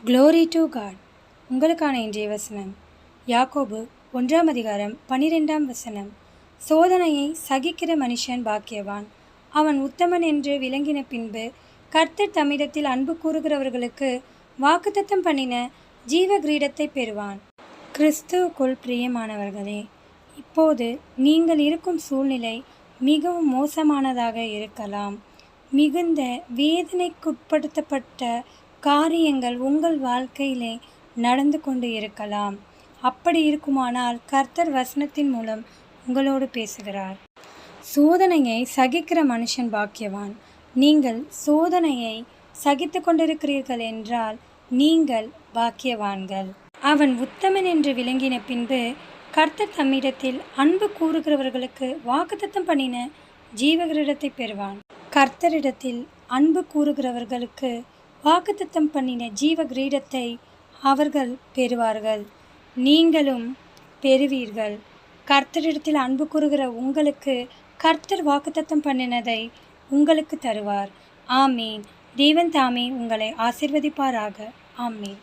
Glory to God. உங்களுக்கான இன்றைய வசனம் யாக்கோபு 1:12 சோதனையை சகிக்கிற மனுஷன் பாக்கியவான், அவன் உத்தமன் என்று விளங்கின பின்பு கர்த்தர் தம்மிடத்தில் அன்பு கூறுகிறவர்களுக்கு வாக்குத்தத்தம் பண்ணின ஜீவ கிரீடத்தை பெறுவான். கிறிஸ்துவுக்குள் பிரியமானவர்களே, இப்போது நீங்கள் இருக்கும் சூழ்நிலை மிகவும் மோசமானதாக இருக்கலாம். மிகுந்த வேதனைக்குட்படுத்தப்பட்ட காரியங்கள் உங்கள் வாழ்க்கையிலே நடந்து கொண்டு இருக்கலாம். அப்படி இருக்குமானால் கர்த்தர் வசனத்தின் மூலம் உங்களோடு பேசுகிறார். சோதனையை சகிக்கிற மனுஷன் பாக்கியவான். நீங்கள் சோதனையை சகித்து கொண்டிருக்கிறீர்கள் என்றால் நீங்கள் பாக்கியவான்கள். அவன் உத்தமன் என்று விளங்கின பின்பு கர்த்தர் தம்மிடத்தில் அன்பு கூறுகிறவர்களுக்கு வாக்குத்தத்தம் பண்ணின ஜீவகிரீடத்தை பெறுவான். கர்த்தரிடத்தில் அன்பு கூறுகிறவர்களுக்கு வாக்குத்தத்தம் பண்ணின ஜீவ கிரீடத்தை அவர்கள் பெறுவார்கள். நீங்களும் பெறுவீர்கள். கர்த்தரிடத்தில் அன்பு கூறுகிற உங்களுக்கு கர்த்தர் வாக்குத்தத்தம் பண்ணினதை உங்களுக்கு தருவார். ஆமீன். தேவன் தாமே உங்களை ஆசீர்வதிப்பாராக. ஆமீன்.